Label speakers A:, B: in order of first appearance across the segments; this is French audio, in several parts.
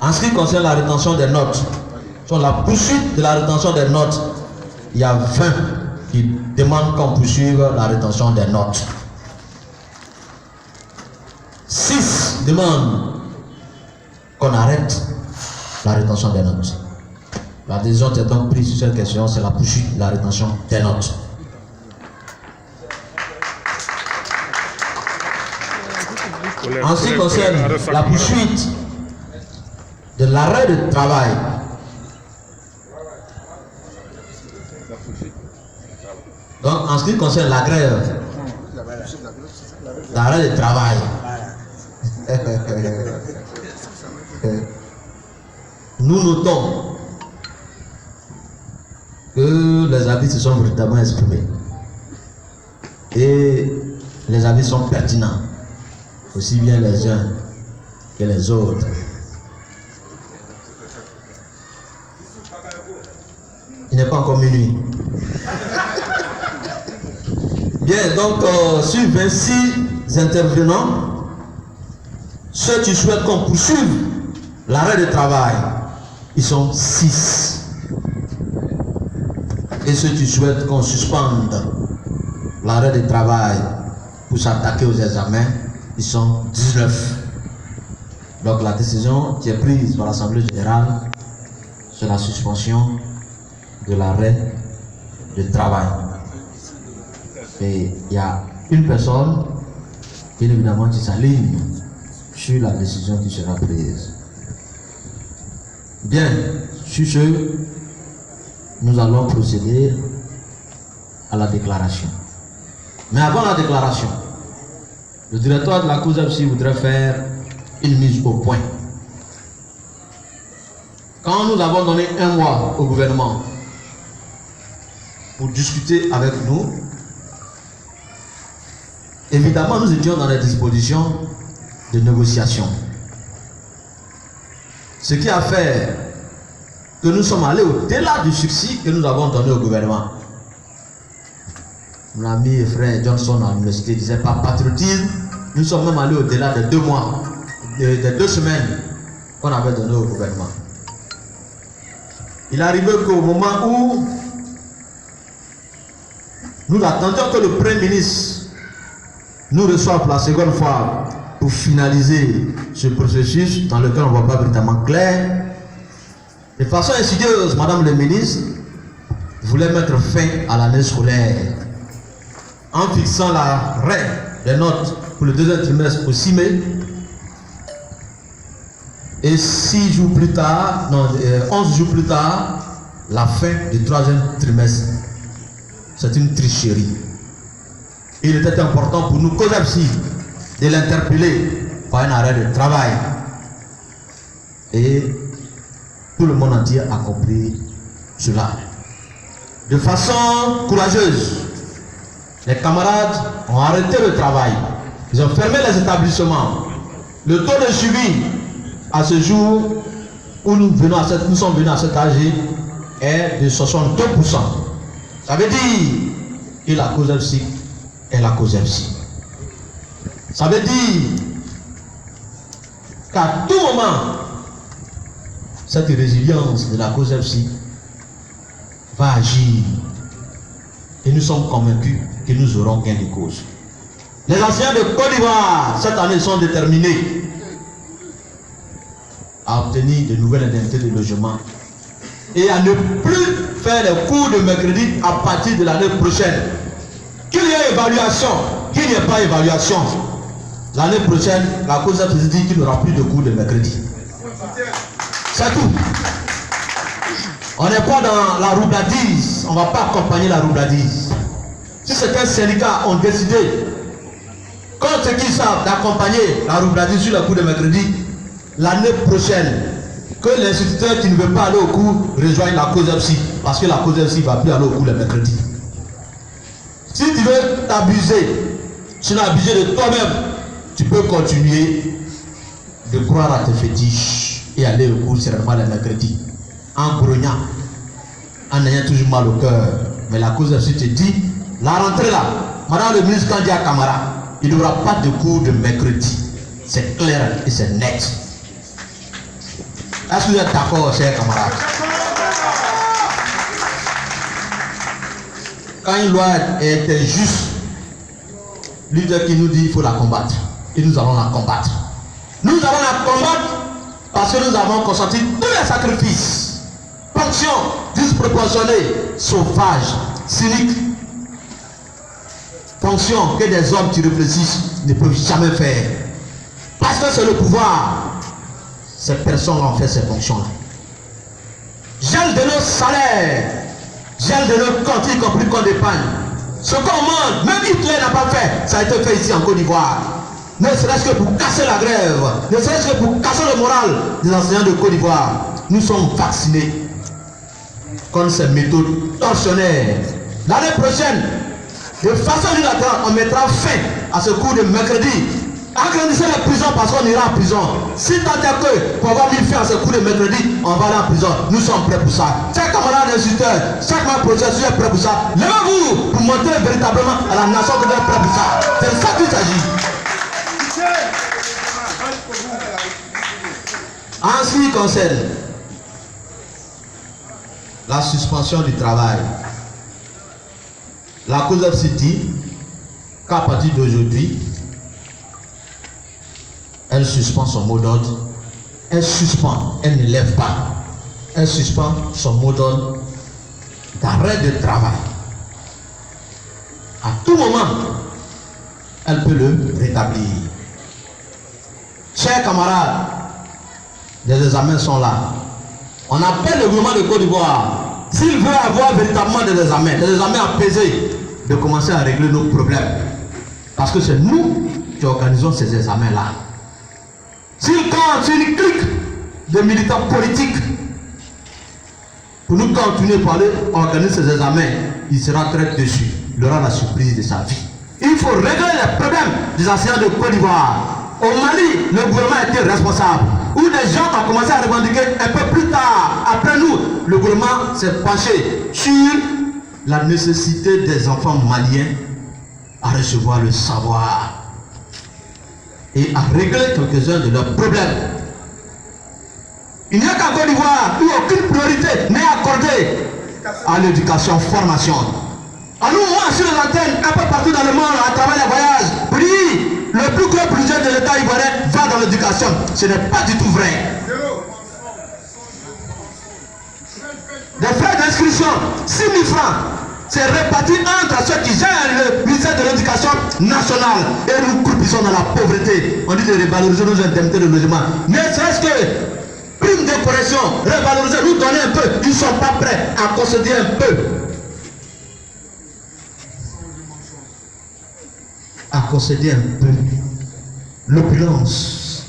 A: En ce qui concerne la rétention des notes, sur la poursuite de la rétention des notes, il y a 20 qui demandent qu'on poursuive la rétention des notes. 6 demandent qu'on arrête la rétention des notes. La décision est donc prise sur cette question, c'est la poursuite de la rétention des notes. En ce qui concerne la poursuite de l'arrêt de travail, donc en ce qui concerne la grève, l'arrêt de travail, nous notons que les avis se sont véritablement exprimés et les avis sont pertinents, aussi bien les uns que les autres. Il n'est pas encore minuit. Bien, donc sur 26 intervenants, ceux qui souhaitent qu'on poursuive l'arrêt de travail, ils sont 6. Et ceux qui souhaitent qu'on suspende l'arrêt de travail pour s'attaquer aux examens, ils sont 19. Donc la décision qui est prise par l'Assemblée générale, c'est la suspension de l'arrêt de travail. Et il y a une personne, bien évidemment, qui s'aligne sur la décision qui sera prise. Bien, sur ce, nous allons procéder à la déclaration. Mais avant la déclaration, le directeur de la COSEPSI voudrait faire une mise au point. Quand nous avons donné un mois au gouvernement pour discuter avec nous, évidemment nous étions dans les dispositions de négociation. Ce qui a fait que nous sommes allés au-delà du succès que nous avons donné au gouvernement. Mon ami et frère Johnson à l'université disait par patriotisme, nous sommes même allés au-delà de 2 mois, des 2 semaines qu'on avait donné au gouvernement. Il arrivait qu'au moment où nous attendions que le Premier ministre nous reçoive pour la seconde fois pour finaliser ce processus dans lequel on ne voit pas véritablement clair, de façon insidieuse, Madame le ministre voulait mettre fin à l'année scolaire en fixant l'arrêt des notes pour le 2e trimestre au 6 mai et 6 jours plus tard, non, 11 jours plus tard, la fin du 3e trimestre. C'est une tricherie. Il était important pour nous, COSEPSI, de l'interpeller par un arrêt de travail. Et tout le monde entier a compris cela. De façon courageuse, les camarades ont arrêté le travail. Ils ont fermé les établissements. Le taux de suivi à ce jour où nous sommes venus à cet âge est de 62%. Ça veut dire que la COSEPSI est la COSEPSI. Ça veut dire qu'à tout moment, cette résilience de la COSEPSI va agir. Et nous sommes convaincus que nous aurons gain de cause. Les enseignants de Côte d'Ivoire, cette année, sont déterminés à obtenir de nouvelles indemnités de logement et à ne plus faire les cours de mercredi à partir de l'année prochaine. Qu'il y ait évaluation, qu'il n'y ait pas évaluation, l'année prochaine, la COSEPSI dit qu'il n'y aura plus de cours de mercredi. C'est tout. On n'est pas dans la roubladise, on ne va pas accompagner la roubladise. Si certains syndicats ont décidé, quand ceux qui savent d'accompagner la roubladise sur le cours de mercredi, l'année prochaine, que l'instituteur qui ne veut pas aller au cours rejoigne la COSEPSI, parce que la COSEPSI ne va plus aller au cours le mercredi. Si tu veux t'abuser, tu n'as abusé de toi-même, tu peux continuer de croire à tes fétiches et aller au cours seulement le mercredi, en grognant, en ayant toujours mal au cœur. Mais la COSEPSI te dit, la rentrée là, madame le ministre Kandia Kamara, il n'y aura pas de cours de mercredi. C'est clair et c'est net. Est-ce que vous êtes d'accord, chers camarades? Quand une loi est injuste, l'idée qui nous dit qu'il faut la combattre. Et nous allons la combattre. Nous allons la combattre parce que nous avons consenti tous les sacrifices, ponctions disproportionnées, sauvages, cyniques. Fonctions que des hommes qui réfléchissent ne peuvent jamais faire. Parce que c'est le pouvoir. Ces personnes ont fait ces fonctions-là. Gel de nos salaires, gel de nos comptes, y compris qu'on d'épargne. Ce qu'on demande, même Hitler n'a pas fait, ça a été fait ici en Côte d'Ivoire. Ne serait-ce que pour casser la grève, ne serait-ce que pour casser le moral des enseignants de Côte d'Ivoire. Nous sommes vaccinés contre ces méthodes torsionnaires. L'année prochaine, de façon unilatérale, on mettra fin à ce cours de mercredi. Agrandissez les prisons parce qu'on ira en prison. Si tant est que pour avoir mis fin à ce cours de mercredi, on va aller en prison. Nous sommes prêts pour ça. Chaque camarade instituteur, chaque membre processus est prêt pour ça. Levez-vous pour montrer véritablement à la nation que vous êtes prêts pour ça. C'est de ça qu'il s'agit. En ce qui concerne la suspension du travail, la cause of City, qu'à partir d'aujourd'hui, elle suspend son mot d'ordre. Elle suspend, elle ne lève pas. Elle suspend son mot d'ordre d'arrêt de travail. À tout moment, elle peut le rétablir. Chers camarades, les examens sont là. On appelle le gouvernement de Côte d'Ivoire, s'il veut avoir véritablement des examens apaisés, de commencer à régler nos problèmes. Parce que c'est nous qui organisons ces examens-là. S'il compte sur une clique de militants politiques pour nous continuer à parler, organiser ces examens, il sera très déçu. Il aura la surprise de sa vie. Il faut régler les problèmes des enseignants de Côte d'Ivoire. Au Mali, le gouvernement était responsable. Où des gens ont commencé à revendiquer un peu plus tard, après nous, le gouvernement s'est penché sur la nécessité des enfants maliens à recevoir le savoir et à régler quelques-uns de leurs problèmes. Il n'y a qu'en Côte d'Ivoire où aucune priorité n'est accordée à l'éducation, formation. À nous, moi, sur les antennes, un peu partout dans le monde, à travers les voyages, oui, le plus gros budget de l'État ivoirien va dans l'éducation. Ce n'est pas du tout vrai. Des frais d'inscription, 6 000 francs, c'est réparti entre ceux qui gèrent le ministère de l'Éducation nationale. Et nous croupissons dans la pauvreté. On dit de revaloriser nos indemnités de logement. Mais serait-ce que prime de correction, revaloriser, nous donner un peu, ils ne sont pas prêts à concéder un peu. À concéder un peu l'opulence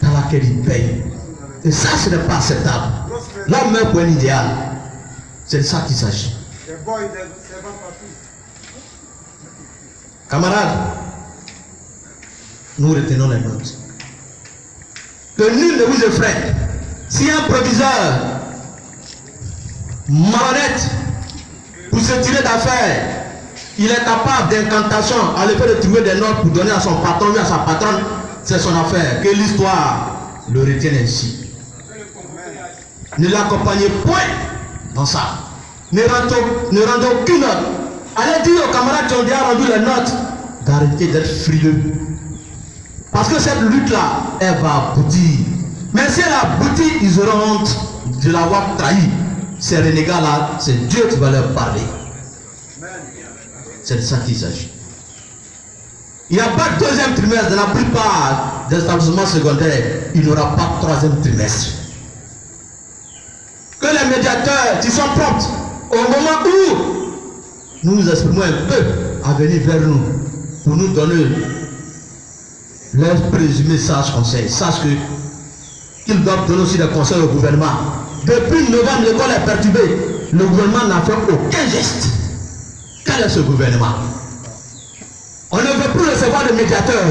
A: dans laquelle ils payent. Et ça, ce n'est pas acceptable. L'homme est pour un idéal. C'est de ça qu'il s'agit. Camarades, nous retenons les notes. Que nul ne vous effraie. Si un proviseur malhonnête pour se tirer d'affaires, il est capable d'incantation à l'effet de trouver des notes pour donner à son patron ou à sa patronne, c'est son affaire. Que l'histoire le retienne ainsi. Ne l'accompagnez point dans ça. Ne rendez aucune note. Allez dire aux camarades qui ont déjà rendu les notes d'arrêter d'être frileux. Parce que cette lutte-là, elle va aboutir. Mais si elle aboutit, ils auront honte de l'avoir trahi. Ces renégats-là, c'est Dieu qui va leur parler. C'est de ça qu'il s'agit. Il n'y a pas de deuxième trimestre dans la plupart des établissements secondaires. Il n'y aura pas de troisième trimestre. Que les médiateurs qui sont prompts au moment où nous nous exprimons un peu à venir vers nous pour nous donner leur présumé sage conseil. Sache qu'ils doivent donner aussi des conseils au gouvernement. Depuis novembre, l'école est perturbée. Le gouvernement n'a fait aucun geste. Quel est ce gouvernement? On ne veut plus recevoir de médiateur.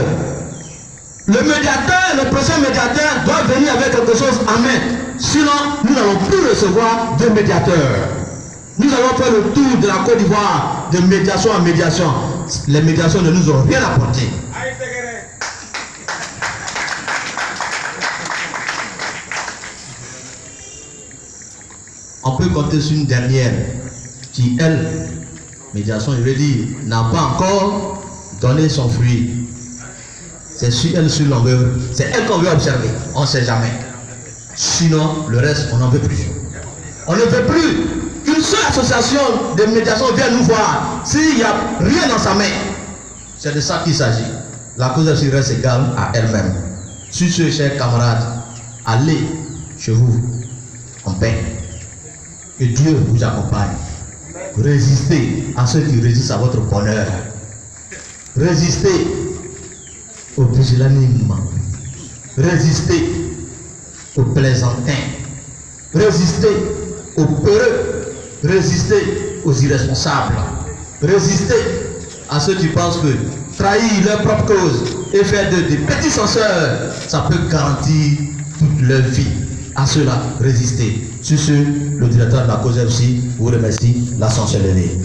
A: Le médiateur, le prochain médiateur doit venir avec quelque chose en main. Sinon, nous n'allons plus recevoir de médiateurs. Nous allons faire le tour de la Côte d'Ivoire de médiation en médiation. Les médiations ne nous ont rien apporté. On peut compter sur une dernière qui, elle, médiation, je veux dire, n'a pas encore donné son fruit. C'est sur elle, sur l'envers. C'est elle qu'on veut observer. On ne sait jamais. Sinon, le reste, on n'en veut plus. On ne veut plus qu'une seule association de médiation vienne nous voir s'il n'y a rien dans sa main. C'est de ça qu'il s'agit. La cause aussi reste égale à elle-même. Sur ce, chers camarades, allez chez vous en paix. Que Dieu vous accompagne. Résistez à ceux qui résistent à votre bonheur. Résistez au pusillanimement. Résistez aux plaisantins. Résistez aux peureux. Résistez aux irresponsables. Résistez à ceux qui pensent que trahir leur propre cause et faire des petits censeurs, ça peut garantir toute leur vie. À cela, résistez. Sur ce, le directeur de la cause aussi vous remercie. La sanction est levée.